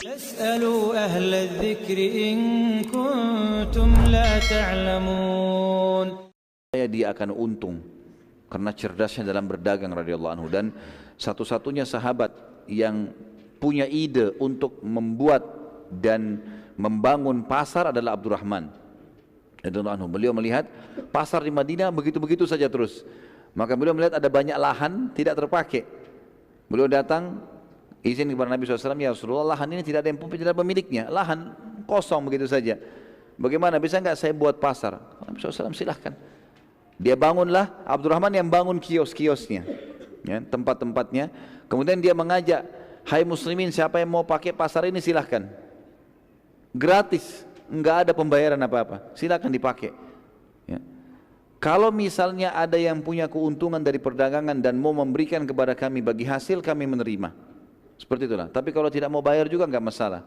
فاسألوا أهل الذكر إن كنتم لا تعلمون. Dia akan untung karena cerdasnya dalam berdagang radhiyallahu anhu, dan satu-satunya sahabat yang punya ide untuk membuat dan membangun pasar adalah Abdurrahman radhiyallahu anhu. Beliau melihat pasar di Madinah begitu-begitu saja terus, maka beliau melihat ada banyak lahan tidak terpakai. Beliau datang izin kepada Nabi SAW, ya Rasulullah, lahan ini tidak ada yang tidak ada pemiliknya, lahan kosong begitu saja. Bagaimana, bisa enggak saya buat pasar? Nabi SAW silahkan. Dia bangunlah, Abdurrahman yang bangun kios-kiosnya, ya, tempat-tempatnya. Kemudian dia mengajak, hai muslimin, siapa yang mau pakai pasar ini silahkan. Gratis, enggak ada pembayaran apa-apa, silahkan dipakai. Ya. Kalau misalnya ada yang punya keuntungan dari perdagangan dan mau memberikan kepada kami bagi hasil, kami menerima. Seperti itulah. Tapi kalau tidak mau bayar juga enggak masalah.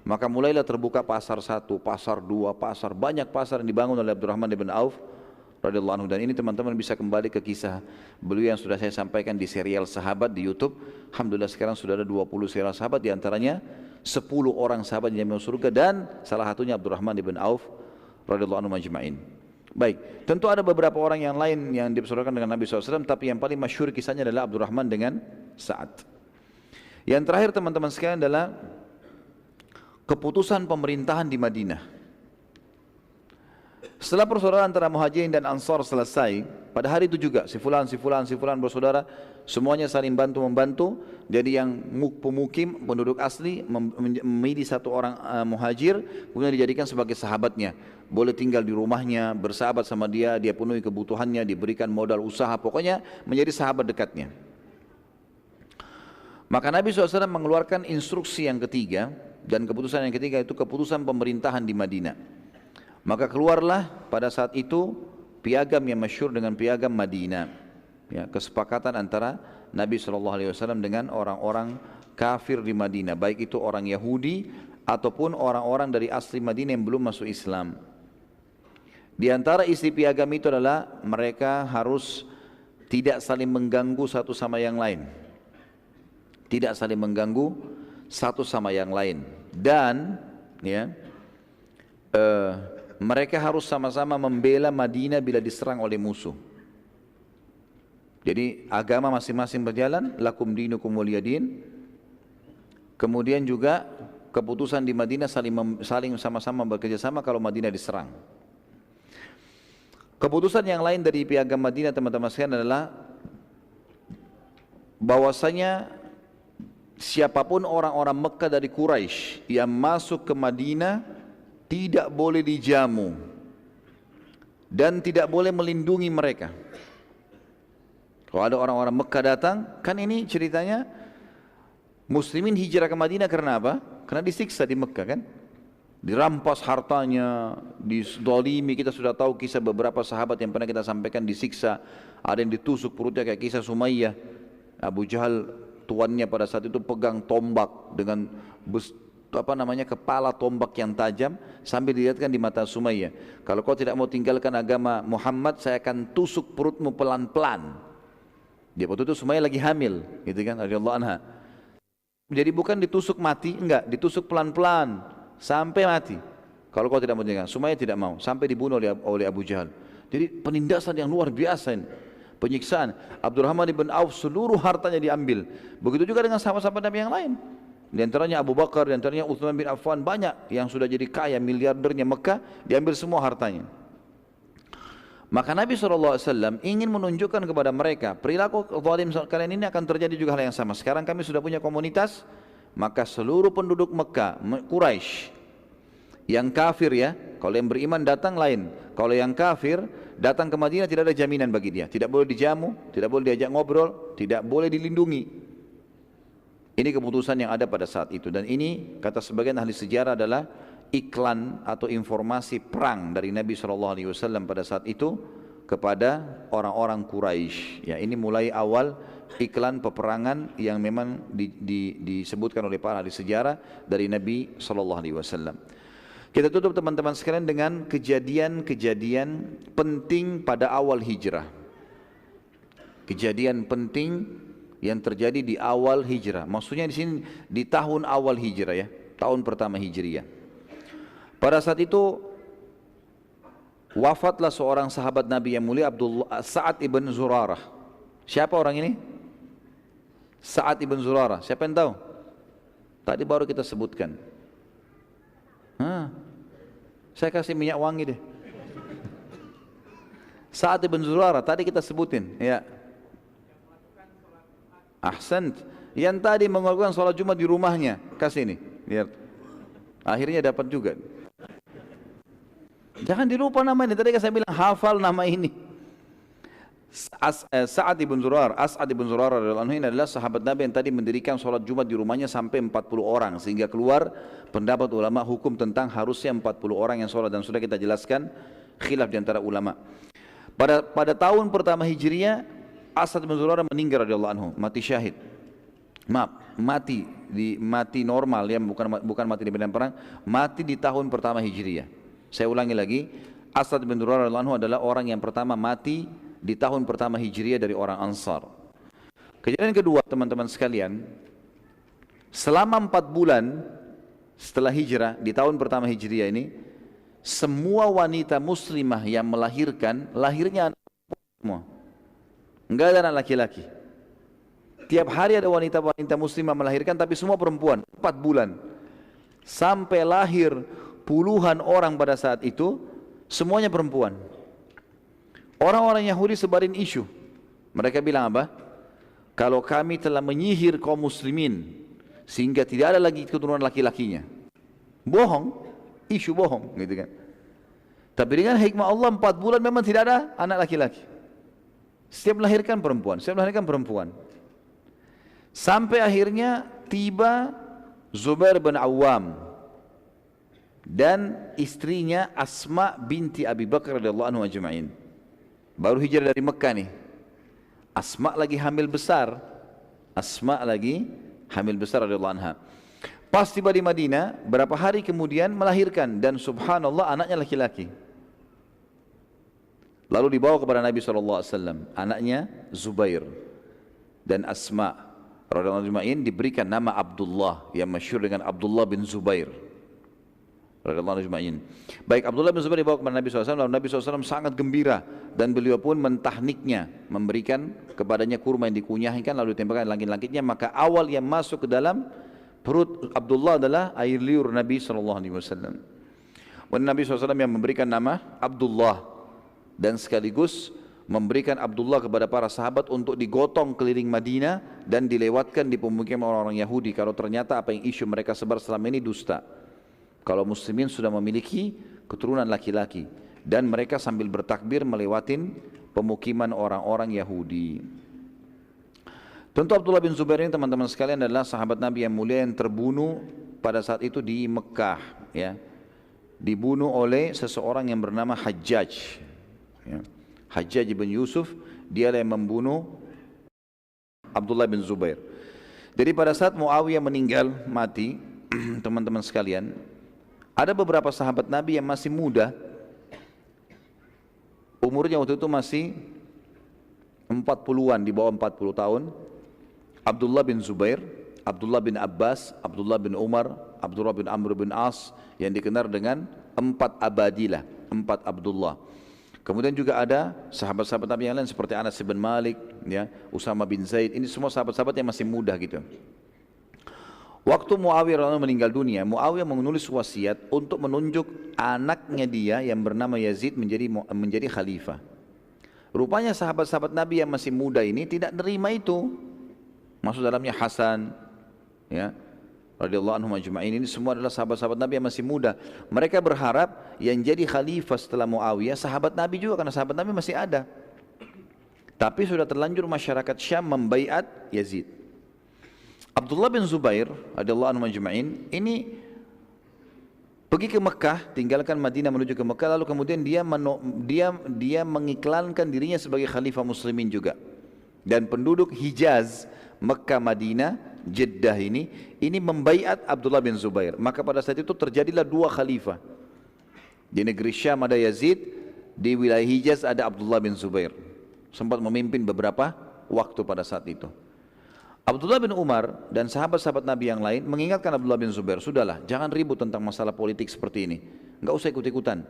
Maka mulailah terbuka pasar 1, pasar 2, pasar, banyak pasar yang dibangun oleh Abdurrahman bin Auf radhiyallahu anhu. Dan ini teman-teman bisa kembali ke kisah beliau yang sudah saya sampaikan di serial sahabat di YouTube. Alhamdulillah sekarang sudah ada 20 serial sahabat, diantaranya 10 orang sahabat yang masuk surga, dan salah satunya Abdurrahman bin Auf radhiyallahu anhu majma'in. Baik, tentu ada beberapa orang yang lain yang dipersaudarakan dengan Nabi SAW, tapi yang paling masyhur kisahnya adalah Abdurrahman dengan Sa'ad. Yang terakhir teman-teman sekalian adalah keputusan pemerintahan di Madinah. Setelah persaudaraan antara Muhajirin dan Ansar selesai, pada hari itu juga si fulan bersaudara, semuanya saling bantu-membantu. Jadi yang pemukim, penduduk asli memilih satu orang Muhajir, kemudian dijadikan sebagai sahabatnya. Boleh tinggal di rumahnya, bersahabat sama dia, dia penuhi kebutuhannya, diberikan modal usaha, pokoknya menjadi sahabat dekatnya. Maka Nabi SAW mengeluarkan instruksi yang ketiga, dan keputusan yang ketiga itu keputusan pemerintahan di Madinah. Maka keluarlah pada saat itu piagam yang masyhur dengan piagam Madinah, ya, kesepakatan antara Nabi SAW dengan orang-orang kafir di Madinah, baik itu orang Yahudi ataupun orang-orang dari asli Madinah yang belum masuk Islam. Di antara isi piagam itu adalah mereka harus tidak saling mengganggu satu sama yang lain, tidak saling mengganggu satu sama yang lain, dan ya, mereka harus sama-sama membela Madinah bila diserang oleh musuh. Jadi agama masing-masing berjalan, lakum dinukum waliyadin. Kemudian juga keputusan di Madinah saling sama-sama bekerja sama kalau Madinah diserang. Keputusan yang lain dari piagam Madinah teman-teman sekalian adalah bahwasanya siapapun orang-orang Mekah dari Quraisy yang masuk ke Madinah tidak boleh dijamu dan tidak boleh melindungi mereka. Kalau ada orang-orang Mekah datang, kan ini ceritanya muslimin hijrah ke Madinah karena apa? Karena disiksa di Mekah kan, dirampas hartanya, dizalimi. Kita sudah tahu kisah beberapa sahabat yang pernah kita sampaikan disiksa, ada yang ditusuk perutnya kayak kisah Sumayyah. Abu Jahal tuannya pada saat itu pegang tombak dengan kepala tombak yang tajam sambil dilihatkan di mata Sumayyah, kalau kau tidak mau tinggalkan agama Muhammad, saya akan tusuk perutmu pelan-pelan. Dia waktu itu Sumayyah lagi hamil, gitu kan, radhiyallahu anha. Jadi bukan ditusuk mati, enggak, ditusuk pelan-pelan sampai mati. Kalau kau tidak mau tinggalkan, Sumayyah tidak mau, sampai dibunuh oleh Abu Jahal. Jadi penindasan yang luar biasa ini. Penyiksaan. Abdurrahman bin Auf seluruh hartanya diambil. Begitu juga dengan sahabat-sahabat Nabi yang lain. Di antaranya Abu Bakar, di antaranya Utsman bin Affan, banyak yang sudah jadi kaya, miliardernya Mekah, diambil semua hartanya. Maka Nabi SAW ingin menunjukkan kepada mereka, perilaku zalim kalian ini akan terjadi juga hal yang sama. Sekarang kami sudah punya komunitas, maka seluruh penduduk Mekah, Quraisy, yang kafir ya, kalau yang beriman datang lain. Kalau yang kafir datang ke Madinah tidak ada jaminan bagi dia, tidak boleh dijamu, tidak boleh diajak ngobrol, tidak boleh dilindungi. Ini keputusan yang ada pada saat itu, dan ini kata sebagian ahli sejarah adalah iklan atau informasi perang dari Nabi SAW pada saat itu kepada orang-orang Quraisy. Ya, ini mulai awal iklan peperangan yang memang disebutkan oleh para ahli sejarah dari Nabi SAW. Kita tutup teman-teman sekalian dengan kejadian-kejadian penting pada awal hijrah. Kejadian penting yang terjadi di awal hijrah. Maksudnya di sini di tahun awal hijrah ya. tahun pertama Hijriah. Pada saat itu wafatlah seorang sahabat Nabi yang mulia, Sa'ad ibn Zurarah. Siapa orang ini? Sa'ad ibn Zurarah. Siapa yang tahu? Tadi baru kita sebutkan. Saya kasih minyak wangi deh. Sa'ad ibn Zurarah tadi kita sebutin, ya. Ahsant. Yang tadi melakukan sholat Jumat di rumahnya. Kasih ini, lihat. Akhirnya dapat juga. Jangan dilupa nama ini. Tadi saya bilang hafal nama ini. Sa'ad ibn Zurarah. As'ad ibn Zurarah radhiyallahu anhu ini adalah sahabat Nabi yang tadi mendirikan sholat Jumat di rumahnya sampai 40 orang. Sehingga keluar pendapat ulama hukum tentang harusnya 40 orang yang sholat. Dan sudah kita jelaskan khilaf di antara ulama. Pada tahun pertama Hijriah, As'ad ibn Zurarah meninggal radhiyallahu anhu, mati syahid. Mati normal ya, bukan mati di medan perang, mati di tahun pertama Hijriah. Saya ulangi lagi, As'ad bin Zurarah radhiyallahu anhu adalah orang yang pertama mati di tahun pertama Hijriah dari orang Ansar. Kejadian kedua, teman-teman sekalian, selama 4 bulan setelah hijrah di tahun pertama Hijriah ini, semua wanita muslimah yang melahirkan, lahirnya anak semua. Enggak ada anak laki-laki. Tiap hari ada wanita-wanita muslimah melahirkan, tapi semua perempuan, 4 bulan. Sampai lahir puluhan orang pada saat itu, semuanya perempuan. Orang-orang Yahudi sebarin isu. Mereka bilang apa? Kalau kami telah menyihir kaum muslimin sehingga tidak ada lagi keturunan laki-lakinya. Bohong, isu bohong gitu kan. Tapi dengan hikmah Allah 4 bulan memang tidak ada anak laki-laki. Setiap melahirkan perempuan, Sampai akhirnya tiba Zubair bin Awam dan istrinya Asma binti Abi Bakar radhiyallahu anhu ajma'in. Baru hijrah dari Mekah nih. Asma lagi hamil besar radhiyallahu anha. Pas tiba di Madinah, berapa hari kemudian melahirkan dan subhanallah anaknya laki-laki. Lalu dibawa kepada Nabi SAW, anaknya Zubair dan Asma radhiyallahu anha diberikan nama Abdullah yang masyhur dengan Abdullah bin Zubair. Baik, Abdullah bin Zubair dibawa kepada Nabi SAW, lalu Nabi SAW sangat gembira dan beliau pun mentahniknya, memberikan kepadanya kurma yang dikunyahkan lalu ditembakkan langit-langitnya. Maka awal yang masuk ke dalam perut Abdullah adalah air liur Nabi SAW. Dan Nabi SAW yang memberikan nama Abdullah dan sekaligus memberikan Abdullah kepada para sahabat untuk digotong keliling Madinah dan dilewatkan di pemukiman orang-orang Yahudi kalau ternyata apa yang isu mereka sebar selama ini dusta. Kalau muslimin sudah memiliki keturunan laki-laki dan mereka sambil bertakbir melewatin pemukiman orang-orang Yahudi. Tentu Abdullah bin Zubair ini teman-teman sekalian adalah sahabat Nabi yang mulia yang terbunuh pada saat itu di Mekah, ya. Dibunuh oleh seseorang yang bernama Hajjaj, ya. Hajjaj bin Yusuf, dia yang membunuh Abdullah bin Zubair. Jadi pada saat Muawiyah meninggal mati, teman-teman sekalian, ada beberapa sahabat Nabi yang masih muda, umurnya waktu itu masih 40-an, di bawah 40 tahun. Abdullah bin Zubair, Abdullah bin Abbas, Abdullah bin Umar, Abdullah bin Amr bin As, yang dikenal dengan 4 Abadilah, 4 Abdullah. Kemudian juga ada sahabat-sahabat Nabi yang lain seperti Anas bin Malik, ya, Usama bin Zaid. Ini semua sahabat-sahabat yang masih muda gitu. Waktu Muawiyah meninggal dunia, Muawiyah menulis wasiat untuk menunjuk anaknya dia yang bernama Yazid menjadi khalifah. Rupanya sahabat-sahabat Nabi yang masih muda ini tidak nerima itu. Masuk dalamnya Hasan, ya, radhiyallahu anhum ajma'in. Ini semua adalah sahabat-sahabat Nabi yang masih muda. Mereka berharap yang jadi khalifah setelah Muawiyah sahabat Nabi juga, karena sahabat Nabi masih ada. Tapi sudah terlanjur masyarakat Syam membaiat Yazid. Abdullah bin Zubair radhiyallahu anhu ajma'in ini pergi ke Mekah, tinggalkan Madinah menuju ke Mekah, lalu kemudian dia mengiklankan dirinya sebagai khalifah muslimin juga. Dan penduduk Hijaz, Mekah, Madinah, Jeddah ini membaiat Abdullah bin Zubair. Maka pada saat itu terjadilah 2 khalifah. Di negeri Syam ada Yazid, di wilayah Hijaz ada Abdullah bin Zubair. Sempat memimpin beberapa waktu pada saat itu. Abdullah bin Umar dan sahabat-sahabat Nabi yang lain mengingatkan Abdullah bin Zubair, sudahlah, jangan ribut tentang masalah politik seperti ini, enggak usah ikut-ikutan.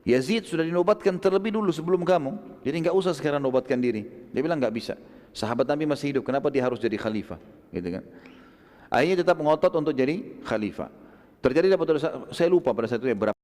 Yazid sudah dinobatkan terlebih dulu sebelum kamu, jadi enggak usah sekarang nobatkan diri. Dia bilang enggak bisa. Sahabat Nabi masih hidup, kenapa dia harus jadi khalifah? Gitu kan? Akhirnya tetap ngotot untuk jadi khalifah. Terjadi dapat, saya lupa pada saat itu ya berapa